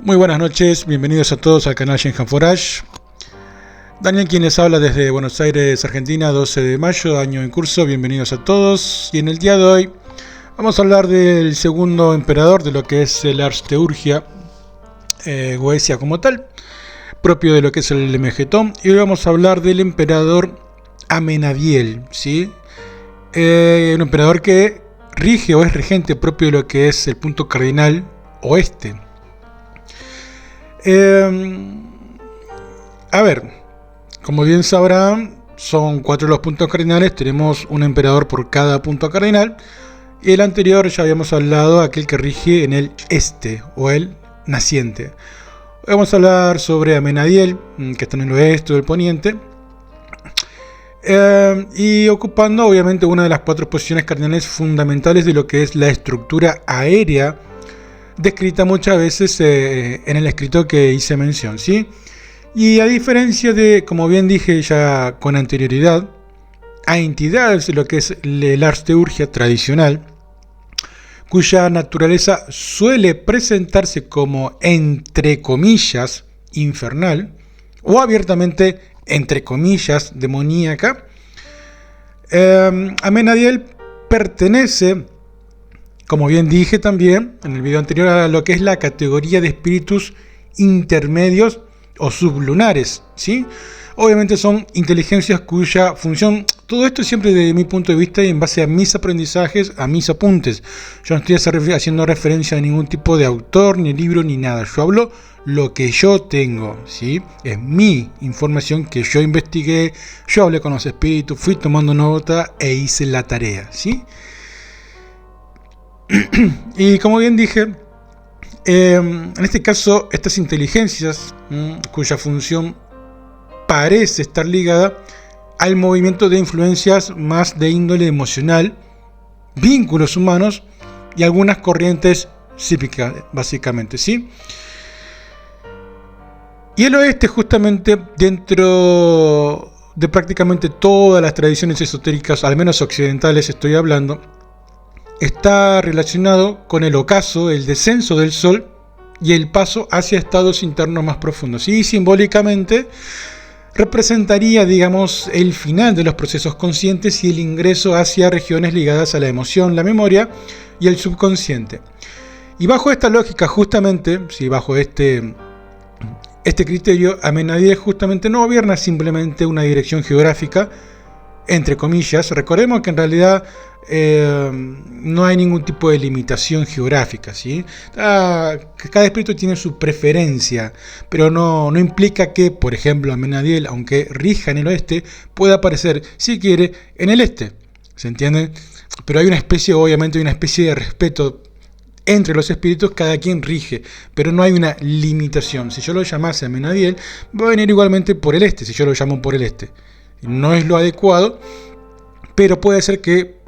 Muy buenas noches, bienvenidos a todos al canal Shenhan Forage. Daniel quien les habla desde Buenos Aires, Argentina, 12 de mayo, año en curso, bienvenidos a todos. Y en el día de hoy vamos a hablar del segundo emperador de lo que es el Ars Teurgia, Goesia como tal, propio de lo que es el Megetón. Y hoy vamos a hablar del emperador Amenadiel, ¿sí? Un emperador que rige o es regente propio de lo que es el punto cardinal oeste. A ver, como bien sabrán, son 4 los puntos cardinales, tenemos un emperador por cada punto cardinal. Y el anterior ya habíamos hablado, aquel que rige en el este o el naciente. Hoy vamos a hablar sobre Amenadiel, que está en el oeste o el poniente. Y ocupando obviamente una de las 4 posiciones cardinales fundamentales de lo que es la estructura aérea, descrita muchas veces en el escrito que hice mención, ¿sí? Y a diferencia de, como bien dije ya con anterioridad, a entidades de lo que es el Ars Teurgia tradicional, cuya naturaleza suele presentarse como entre comillas infernal o abiertamente entre comillas demoníaca, Amenadiel pertenece, como bien dije también en el video anterior, a lo que es la categoría de espíritus intermedios o sublunares, ¿sí? Obviamente son inteligencias cuya función, todo esto siempre desde mi punto de vista y en base a mis aprendizajes, a mis apuntes. Yo no estoy haciendo referencia a ningún tipo de autor, ni libro, ni nada. Yo hablo lo que yo tengo, ¿sí? Es mi información que yo investigué, yo hablé con los espíritus, fui tomando nota e hice la tarea, ¿sí? Y como bien dije, en este caso estas inteligencias, cuya función parece estar ligada al movimiento de influencias más de índole emocional, vínculos humanos y algunas corrientes psíquicas, básicamente, ¿sí? Y el oeste, justamente dentro de prácticamente todas las tradiciones esotéricas, al menos occidentales estoy hablando, está relacionado con el ocaso, el descenso del sol y el paso hacia estados internos más profundos. Y simbólicamente representaría, digamos, el final de los procesos conscientes y el ingreso hacia regiones ligadas a la emoción, la memoria y el subconsciente. Y bajo esta lógica, justamente, si bajo este criterio, Amenadiel justamente no gobierna simplemente una dirección geográfica, entre comillas. Recordemos que en realidad no hay ningún tipo de limitación geográfica, ¿sí? Cada espíritu tiene su preferencia, pero no implica que, por ejemplo, Amenadiel, aunque rija en el oeste, pueda aparecer, si quiere, en el este. ¿Se entiende? Pero hay una especie, obviamente, una especie de respeto entre los espíritus, cada quien rige, pero no hay una limitación. Si yo lo llamase Amenadiel, va a venir igualmente por el este, si yo lo llamo por el este. No es lo adecuado, pero puede ser que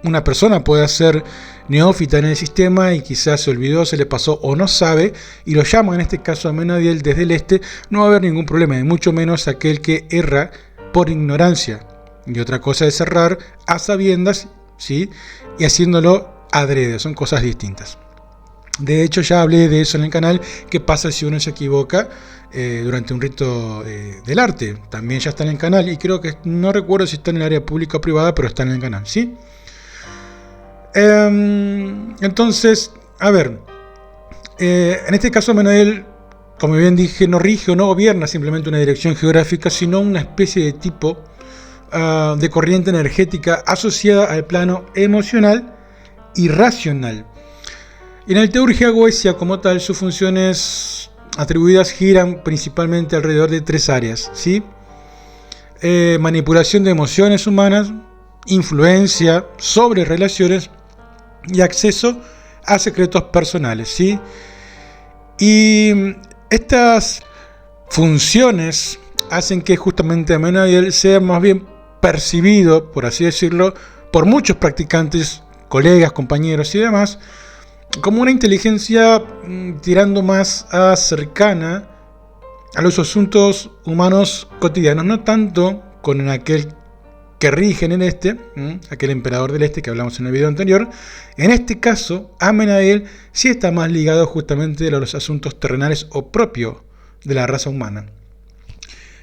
una persona pueda ser neófita en el sistema y quizás se olvidó, se le pasó o no sabe, y lo llama en este caso Amenadiel desde el este. No va a haber ningún problema, y mucho menos aquel que erra por ignorancia. Y otra cosa es errar a sabiendas, ¿sí? Y haciéndolo adrede, son cosas distintas. De hecho, ya hablé de eso en el canal. ¿Qué pasa si uno se equivoca durante un rito del arte? También ya está en el canal, y creo que no recuerdo si está en el área pública o privada, pero está en el canal, ¿sí? Entonces, a ver, en este caso Amenadiel, como bien dije, no rige o no gobierna simplemente una dirección geográfica, sino una especie de tipo de corriente energética asociada al plano emocional y racional. Y en el Teurgia Goesia como tal, sus funciones atribuidas giran principalmente alrededor de 3 áreas, ¿sí? Manipulación de emociones humanas, influencia sobre relaciones y acceso a secretos personales, ¿sí? Y estas funciones hacen que justamente Amenadiel sea más bien percibido, por así decirlo, por muchos practicantes, colegas, compañeros y demás, como una inteligencia tirando más a cercana a los asuntos humanos cotidianos, no tanto con aquel que rigen en aquel emperador del este que hablamos en el video anterior. En este caso, Amenadiel sí está más ligado justamente a los asuntos terrenales o propio de la raza humana.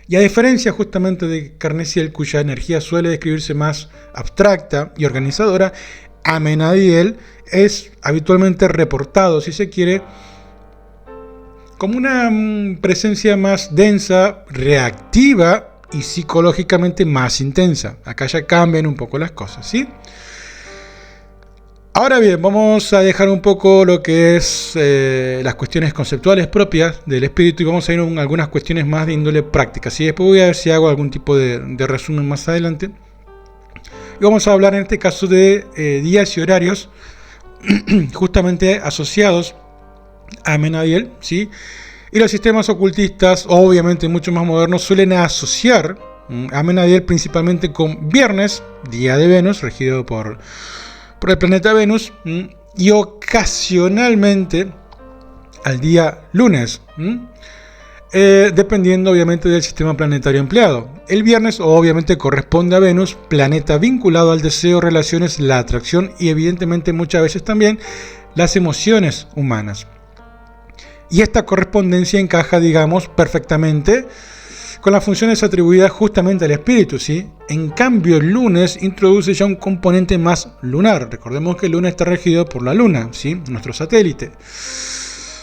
Y a diferencia justamente de Carnesiel, cuya energía suele describirse más abstracta y organizadora, Amenadiel es habitualmente reportado, si se quiere, como una presencia más densa, reactiva y psicológicamente más intensa. Acá ya cambian un poco las cosas, ¿sí? Ahora bien, vamos a dejar un poco lo que es las cuestiones conceptuales propias del espíritu y vamos a ir a algunas cuestiones más de índole práctica, ¿sí? Después voy a ver si hago algún tipo de resumen más adelante. Y vamos a hablar en este caso de días y horarios justamente asociados a Amenadiel, ¿sí? Y los sistemas ocultistas, obviamente mucho más modernos, suelen asociar a Amenadiel principalmente con viernes, día de Venus, regido por el planeta Venus, y ocasionalmente al día lunes, dependiendo obviamente del sistema planetario empleado. El viernes obviamente corresponde a Venus, planeta vinculado al deseo, relaciones, la atracción y evidentemente muchas veces también las emociones humanas. Y esta correspondencia encaja, digamos, perfectamente con las funciones atribuidas justamente al espíritu, ¿sí? En cambio, el lunes introduce ya un componente más lunar. Recordemos que el lunes está regido por la luna, ¿sí? Nuestro satélite.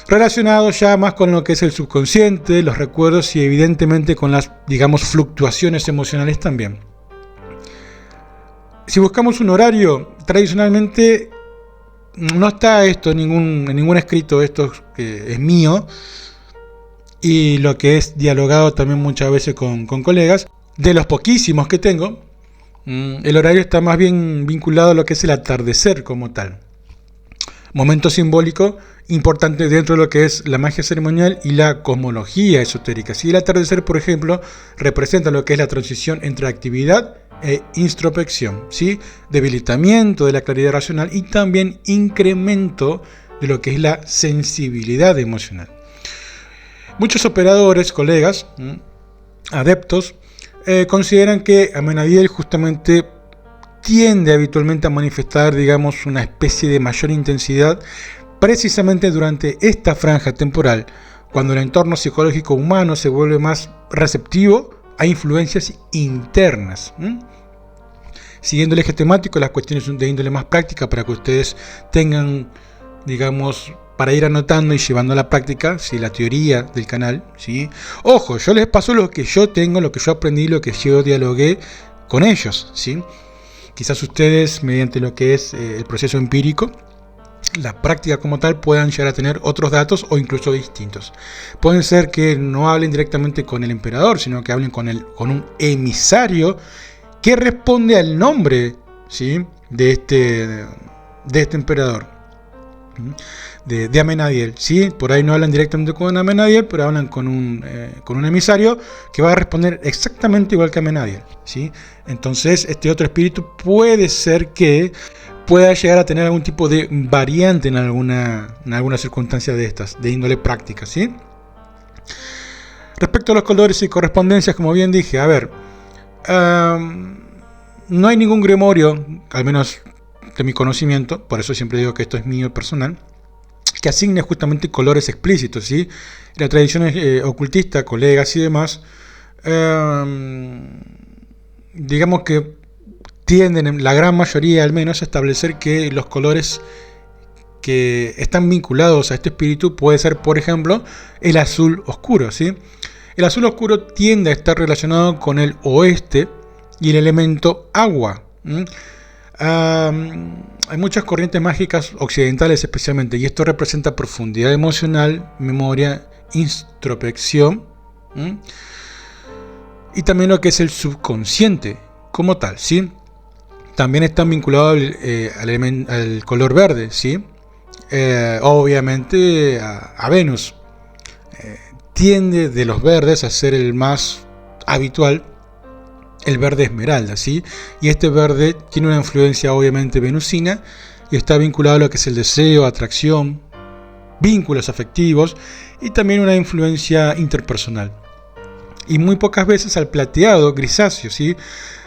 Relacionado ya más con lo que es el subconsciente, los recuerdos y evidentemente con las, digamos, fluctuaciones emocionales también. Si buscamos un horario, tradicionalmente no está esto en ningún escrito, esto que es mío, y lo que es dialogado también muchas veces con colegas. De los poquísimos que tengo, el horario está más bien vinculado a lo que es el atardecer como tal. Momento simbólico importante dentro de lo que es la magia ceremonial y la cosmología esotérica. Si el atardecer, por ejemplo, representa lo que es la transición entre actividad e introspección, ¿sí? Debilitamiento de la claridad racional y también incremento de lo que es la sensibilidad emocional. Muchos operadores, colegas, adeptos, consideran que Amenadiel justamente tiende habitualmente a manifestar, digamos, una especie de mayor intensidad precisamente durante esta franja temporal, cuando el entorno psicológico humano se vuelve más receptivo a influencias internas. Siguiendo el eje temático, las cuestiones de índole más práctica para que ustedes tengan, digamos, para ir anotando y llevando a la práctica, ¿sí? La teoría del canal, ¿sí? Ojo, yo les paso lo que yo tengo, lo que yo aprendí, lo que yo dialogué con ellos, ¿sí? Quizás ustedes, mediante lo que es el proceso empírico, la práctica como tal, puedan llegar a tener otros datos o incluso distintos. Pueden ser que no hablen directamente con el emperador, sino que hablen con un emisario que responde al nombre, ¿sí? de este emperador, de Amenadiel, ¿sí? Por ahí no hablan directamente con Amenadiel, pero hablan con un emisario que va a responder exactamente igual que Amenadiel, ¿sí? Entonces este otro espíritu puede ser que pueda llegar a tener algún tipo de variante en alguna circunstancia de estas, de índole práctica, ¿sí? Respecto a los colores y correspondencias, como bien dije, a ver, no hay ningún grimorio, al menos de mi conocimiento, por eso siempre digo que esto es mío personal, que asigne justamente colores explícitos, ¿sí? La tradición ocultista, colegas y demás, digamos que tienden, la gran mayoría al menos, a establecer que los colores que están vinculados a este espíritu puede ser, por ejemplo, el azul oscuro, ¿sí? El azul oscuro tiende a estar relacionado con el oeste y el elemento agua. Hay muchas corrientes mágicas occidentales especialmente, y esto representa profundidad emocional, memoria, introspección, y también lo que es el subconsciente como tal, ¿sí? También están vinculados al color verde, ¿sí? Obviamente a Venus. Tiende de los verdes a ser el más habitual, el verde esmeralda, ¿sí? Y este verde tiene una influencia obviamente venusina y está vinculado a lo que es el deseo, atracción, vínculos afectivos y también una influencia interpersonal. Y muy pocas veces al plateado grisáceo, ¿sí?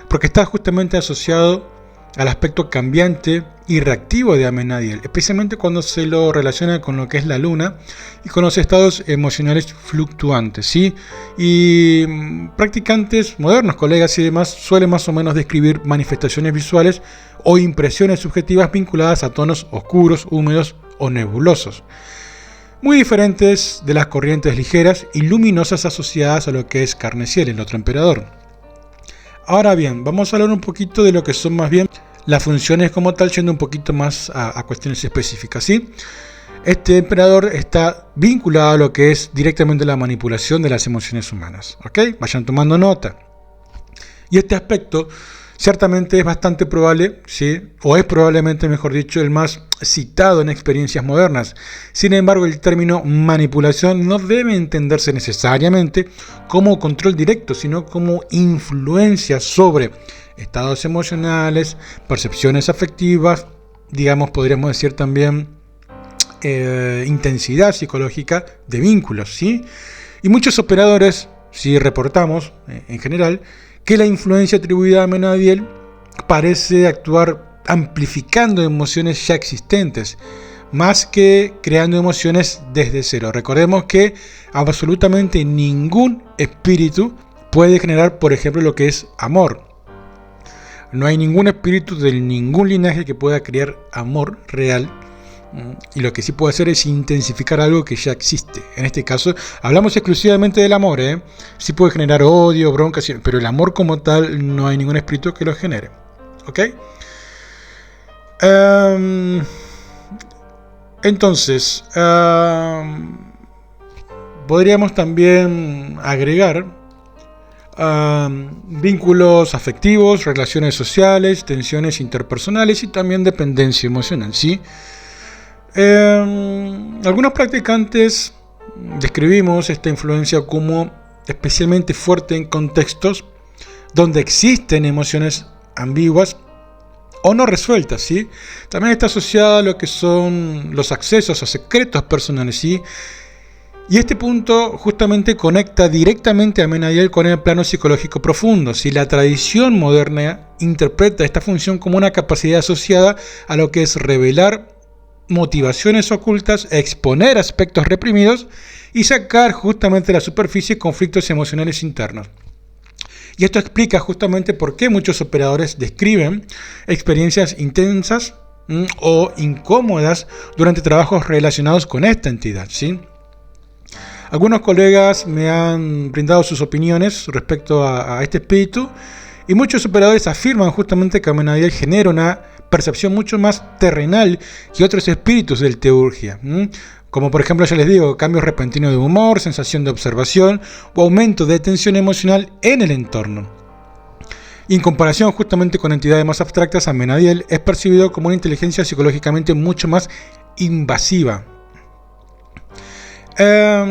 porque está justamente asociado al aspecto cambiante y reactivo de Amenadiel, especialmente cuando se lo relaciona con lo que es la luna y con los estados emocionales fluctuantes, ¿sí? Y practicantes modernos, colegas y demás, suelen más o menos describir manifestaciones visuales o impresiones subjetivas vinculadas a tonos oscuros, húmedos o nebulosos, muy diferentes de las corrientes ligeras y luminosas asociadas a lo que es Carnesiel, el otro emperador. Ahora bien, vamos a hablar un poquito de lo que son más bien las funciones como tal, yendo un poquito más a cuestiones específicas, ¿sí? Este emperador está vinculado a lo que es directamente la manipulación de las emociones humanas, ¿ok? Vayan tomando nota. Y este aspecto ciertamente es bastante probable, ¿sí? O es probablemente, mejor dicho, el más citado en experiencias modernas. Sin embargo, el término manipulación no debe entenderse necesariamente como control directo, sino como influencia sobre estados emocionales, percepciones afectivas, digamos, podríamos decir también intensidad psicológica de vínculos, ¿sí? Y muchos operadores, si reportamos en general, que la influencia atribuida a Amenadiel parece actuar amplificando emociones ya existentes, más que creando emociones desde cero. Recordemos que absolutamente ningún espíritu puede generar, por ejemplo, lo que es amor. No hay ningún espíritu de ningún linaje que pueda crear amor real. Y lo que sí puede hacer es intensificar algo que ya existe. En este caso, hablamos exclusivamente del amor, ¿eh? Sí puede generar odio, bronca, pero el amor como tal no hay ningún espíritu que lo genere. ¿Ok? Entonces, podríamos también agregar vínculos afectivos, relaciones sociales, tensiones interpersonales y también dependencia emocional, ¿sí? Algunos practicantes describimos esta influencia como especialmente fuerte en contextos donde existen emociones ambiguas o no resueltas, ¿sí? También está asociada a lo que son los accesos a secretos personales, ¿sí? Y este punto justamente conecta directamente a Amenadiel con el plano psicológico profundo, ¿sí? La tradición moderna interpreta esta función como una capacidad asociada a lo que es revelar motivaciones ocultas, exponer aspectos reprimidos y sacar justamente a la superficie conflictos emocionales internos. Y esto explica justamente por qué muchos operadores describen experiencias intensas o incómodas durante trabajos relacionados con esta entidad, ¿sí? Algunos colegas me han brindado sus opiniones respecto a este espíritu y muchos operadores afirman justamente que Amenadiel genera una percepción mucho más terrenal que otros espíritus del teurgia, como por ejemplo, ya les digo, cambios repentinos de humor, sensación de observación o aumento de tensión emocional en el entorno. Y en comparación justamente con entidades más abstractas, Amenadiel es percibido como una inteligencia psicológicamente mucho más invasiva. A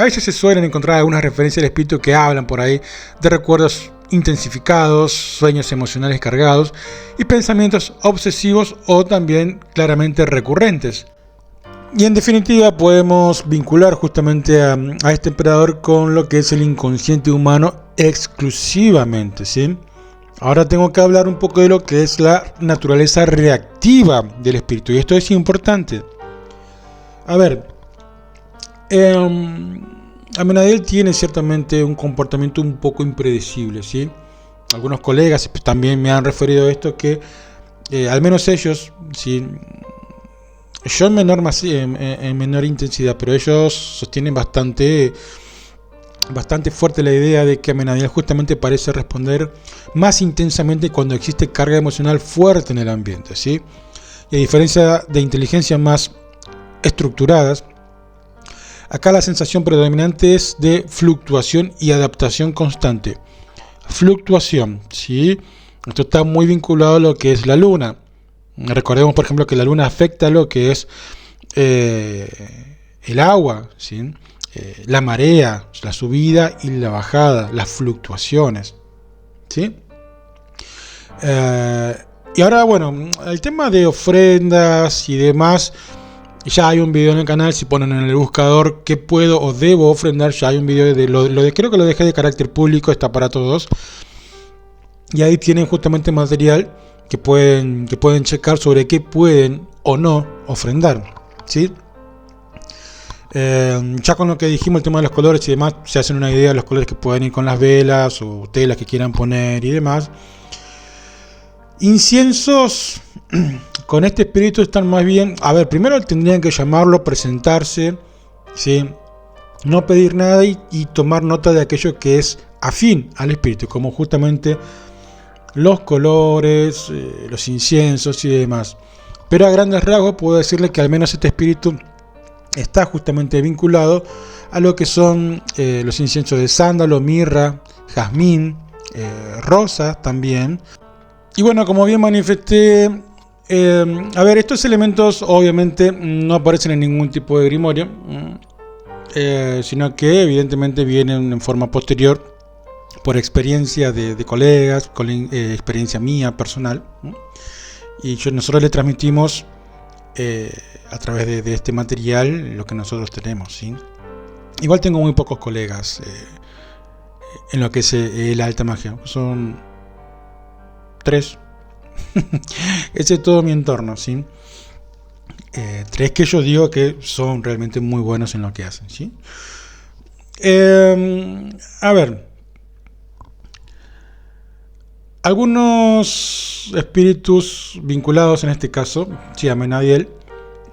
veces se suelen encontrar algunas referencias al espíritu que hablan por ahí de recuerdos intensificados, sueños emocionales cargados y pensamientos obsesivos o también claramente recurrentes. Y en definitiva podemos vincular justamente a este emperador con lo que es el inconsciente humano exclusivamente, ¿sí? Ahora tengo que hablar un poco de lo que es la naturaleza reactiva del espíritu, y esto es importante. A ver, Amenadiel tiene ciertamente un comportamiento un poco impredecible, ¿sí? Algunos colegas también me han referido a esto, que al menos ellos, ¿sí? Yo en menor intensidad, pero ellos sostienen bastante fuerte la idea de que Amenadiel justamente parece responder más intensamente cuando existe carga emocional fuerte en el ambiente, ¿sí? Y a diferencia de inteligencias más estructuradas, acá la sensación predominante es de fluctuación y adaptación constante. Fluctuación, ¿sí? Esto está muy vinculado a lo que es la luna. Recordemos, por ejemplo, que la luna afecta a lo que es el agua, ¿sí? La marea, la subida y la bajada, las fluctuaciones, ¿sí? Y ahora, bueno, el tema de ofrendas y demás, ya hay un video en el canal. Si ponen en el buscador qué puedo o debo ofrendar, ya hay un video de lo de, creo que lo dejé de carácter público, está para todos. y ahí tienen justamente material que pueden checar sobre qué pueden o no ofrendar, ¿sí? Ya con lo que dijimos, el tema de los colores y demás, se hacen una idea de los colores que pueden ir con las velas o telas que quieran poner y demás. Inciensos con este espíritu están más bien, a ver, primero tendrían que llamarlo, presentarse, ¿sí? No pedir nada y tomar nota de aquello que es afín al espíritu, como justamente los colores, los inciensos y demás. Pero a grandes rasgos puedo decirle que al menos este espíritu está justamente vinculado a lo que son los inciensos de sándalo, mirra, jazmín, rosas también. Y bueno, como bien manifesté, a ver, estos elementos obviamente no aparecen en ningún tipo de grimorio, sino que evidentemente vienen en forma posterior por experiencia de colegas, con experiencia mía personal, y nosotros le transmitimos a través de este material lo que nosotros tenemos, ¿sí? Igual tengo muy pocos colegas en lo que es la alta magia, son 3. Ese es todo mi entorno, ¿sí? 3 que yo digo que son realmente muy buenos en lo que hacen, ¿sí? A ver, algunos espíritus vinculados en este caso, sí, a Amenadiel,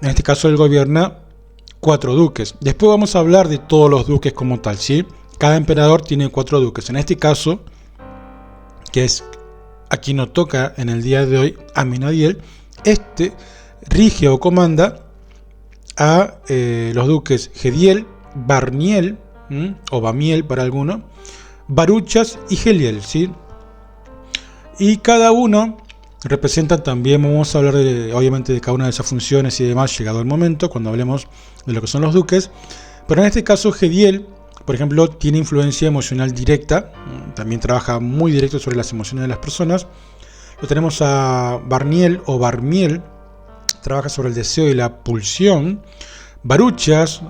en este caso él gobierna 4 duques. Después vamos a hablar de todos los duques como tal, ¿sí? Cada emperador tiene 4 duques. En este caso, que es a quien nos toca en el día de hoy, Amenadiel, rige o comanda a los duques Gediel, Barniel, o Bamiel para algunos, Baruchas y Geliel, ¿sí? Y cada uno representa también, vamos a hablar obviamente de cada una de esas funciones y demás, llegado el momento, cuando hablemos de lo que son los duques. Pero en este caso Gediel, por ejemplo, tiene influencia emocional directa, también trabaja muy directo sobre las emociones de las personas. Lo tenemos a Barniel o Barmiel, trabaja sobre el deseo y la pulsión. Baruchas,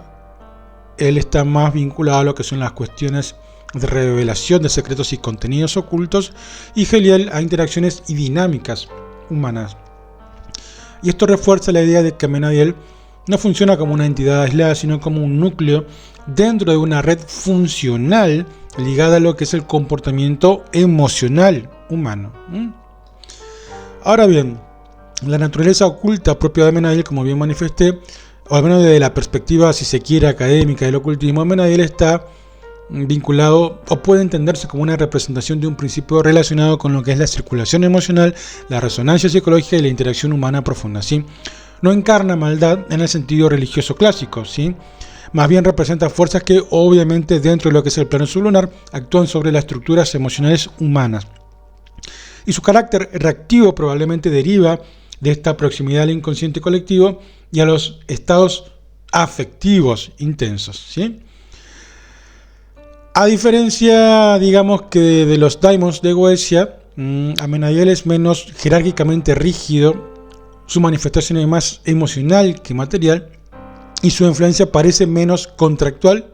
él está más vinculado a lo que son las cuestiones de revelación de secretos y contenidos ocultos, y Geliel a interacciones y dinámicas humanas. Y esto refuerza la idea de que Amenadiel no funciona como una entidad aislada, sino como un núcleo dentro de una red funcional ligada a lo que es el comportamiento emocional humano. Ahora bien, la naturaleza oculta propia de Amenadiel, como bien manifesté, o al menos desde la perspectiva, si se quiere, académica del ocultismo, Amenadiel está vinculado o puede entenderse como una representación de un principio relacionado con lo que es la circulación emocional, la resonancia psicológica y la interacción humana profunda, ¿sí? No encarna maldad en el sentido religioso clásico, ¿sí? Más bien representa fuerzas que obviamente dentro de lo que es el plano sublunar actúan sobre las estructuras emocionales humanas. Y su carácter reactivo probablemente deriva de esta proximidad al inconsciente colectivo y a los estados afectivos intensos, ¿sí? A diferencia, digamos, que de los daimons de Goetia, Amenadiel es menos jerárquicamente rígido, su manifestación es más emocional que material y su influencia parece menos contractual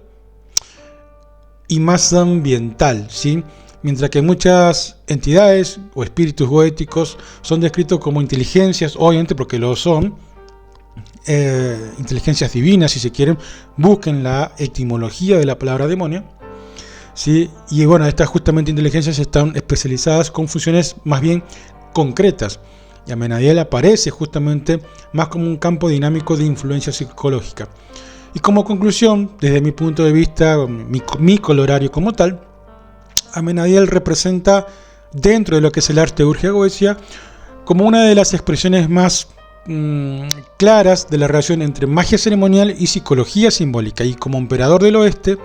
y más ambiental, ¿sí? Mientras que muchas entidades o espíritus goéticos son descritos como inteligencias, obviamente porque lo son, inteligencias divinas si se quieren, busquen la etimología de la palabra demonio, ¿sí? Y bueno, estas justamente inteligencias están especializadas con funciones más bien concretas. Y Amenadiel aparece justamente más como un campo dinámico de influencia psicológica. Y como conclusión, desde mi punto de vista, mi colorario como tal, Amenadiel representa dentro de lo que es el arte urgia goetia como una de las expresiones más claras de la relación entre magia ceremonial y psicología simbólica. Y como emperador del oeste,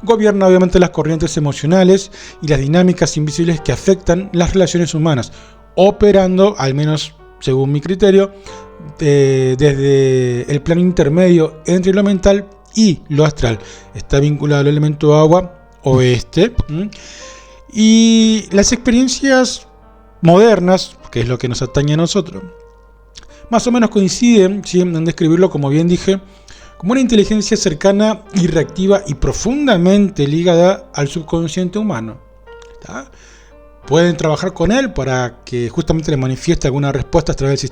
gobierna obviamente las corrientes emocionales y las dinámicas invisibles que afectan las relaciones humanas, operando, al menos según mi criterio, desde el plano intermedio entre lo mental y lo astral. Está vinculado al elemento agua, oeste, y las experiencias modernas, que es lo que nos atañe a nosotros, más o menos coinciden, ¿sí?, en describirlo, como bien dije, como una inteligencia cercana y reactiva y profundamente ligada al subconsciente humano. ¿Está? pueden trabajar con él para que justamente le manifieste alguna respuesta a través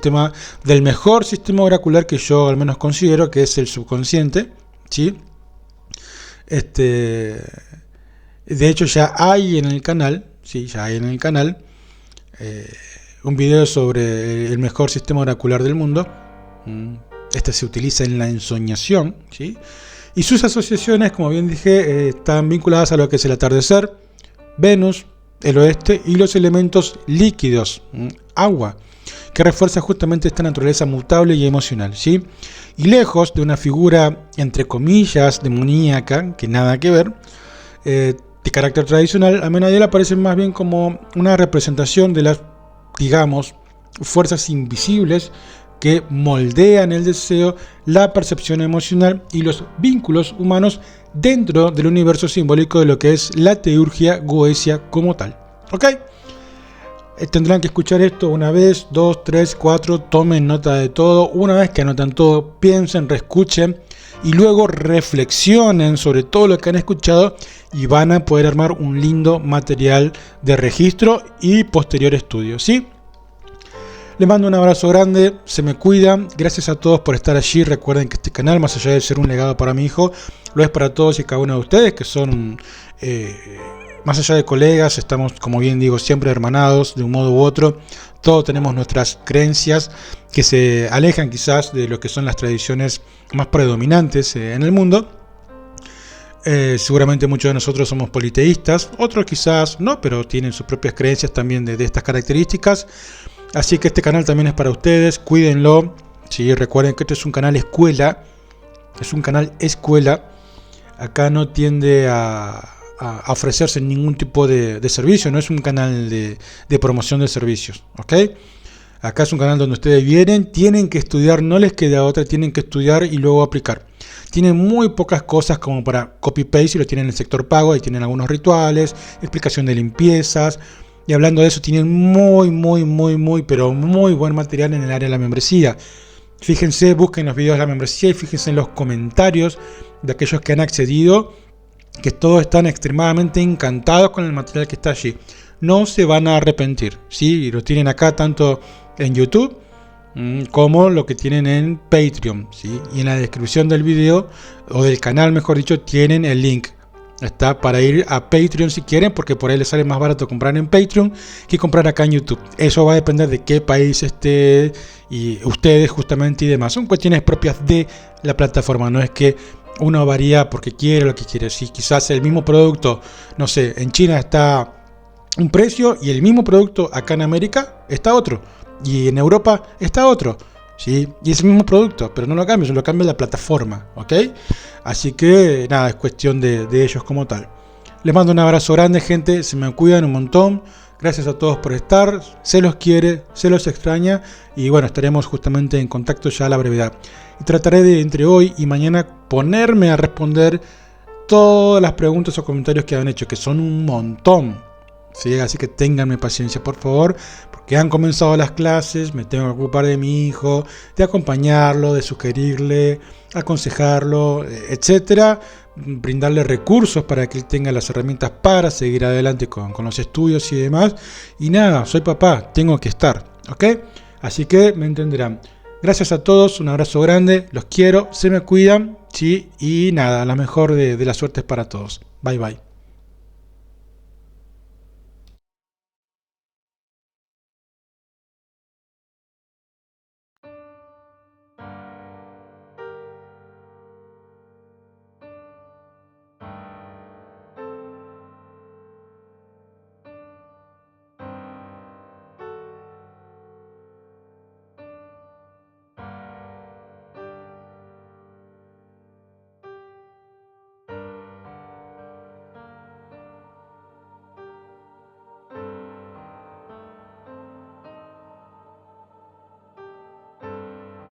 del mejor sistema oracular que yo al menos considero, que es el subconsciente, ¿sí? De hecho ya hay en el canal, ¿sí? Un video sobre el mejor sistema oracular del mundo. Este se utiliza en la ensoñación, ¿sí? Y sus asociaciones, como bien dije, están vinculadas a lo que es el atardecer, Venus, el oeste y los elementos líquidos, agua, que refuerza justamente esta naturaleza mutable y emocional, ¿sí? Y lejos de una figura, entre comillas, demoníaca, que nada que ver, de carácter tradicional, Amenadiel aparece más bien como una representación de las, digamos, fuerzas invisibles que moldean el deseo, la percepción emocional y los vínculos humanos dentro del universo simbólico de lo que es la teurgia goesia como tal. ¿Ok? Tendrán que escuchar esto una vez, 2, 3, 4, tomen nota de todo. Una vez que anotan todo, piensen, reescuchen y luego reflexionen sobre todo lo que han escuchado y van a poder armar un lindo material de registro y posterior estudio, ¿sí? Les mando un abrazo grande, se me cuidan, gracias a todos por estar allí. Recuerden que este canal, más allá de ser un legado para mi hijo, lo es para todos y cada uno de ustedes, que son, más allá de colegas, estamos, como bien digo, siempre hermanados de un modo u otro. Todos tenemos nuestras creencias que se alejan quizás de lo que son las tradiciones más predominantes en el mundo. Seguramente muchos de nosotros somos politeístas, otros quizás no, pero tienen sus propias creencias también de estas características. Así que este canal también es para ustedes, cuídenlo. Sí, recuerden que este es un canal escuela, Acá no tiende a ofrecerse ningún tipo de servicio, no es un canal de promoción de servicios, ¿ok? Acá es un canal donde ustedes vienen, tienen que estudiar, no les queda otra, tienen que estudiar y luego aplicar. Tienen muy pocas cosas como para copy-paste, si lo tienen en el sector pago, ahí tienen algunos rituales, explicación de limpiezas. Y hablando de eso, tienen pero muy buen material en el área de la membresía. Fíjense, busquen los videos de la membresía y fíjense en los comentarios de aquellos que han accedido, que todos están extremadamente encantados con el material que está allí. No se van a arrepentir, ¿sí? Y lo tienen acá tanto en YouTube como lo que tienen en Patreon, ¿sí? Y en la descripción del video, o del canal mejor dicho, tienen el link. Está para ir a Patreon si quieren, porque por ahí les sale más barato comprar en Patreon que comprar acá en YouTube. Eso va a depender de qué país esté y ustedes justamente y demás. Son cuestiones propias de la plataforma, no es que uno varía porque quiere lo que quiere. Si quizás el mismo producto, no sé, en China está un precio y el mismo producto acá en América está otro. Y en Europa está otro. ¿Sí? Y es el mismo producto, pero no lo cambio, solo cambia la plataforma, ¿ok? Así que nada, es cuestión de ellos como tal. Les mando un abrazo grande, gente, se me cuidan un montón. Gracias a todos por estar, se los quiere, se los extraña y bueno, estaremos justamente en contacto ya a la brevedad. Y trataré de entre hoy y mañana ponerme a responder todas las preguntas o comentarios que han hecho, que son un montón. ¿Sí? Así que ténganme paciencia, por favor, porque han comenzado las clases, me tengo que ocupar de mi hijo, de acompañarlo, de sugerirle, aconsejarlo, etcétera, brindarle recursos para que él tenga las herramientas para seguir adelante con los estudios y demás. Y nada, soy papá, tengo que estar, ¿ok? Así que me entenderán. Gracias a todos, un abrazo grande, los quiero, se me cuidan, ¿sí? Y nada, la mejor de las suertes para todos. Bye bye.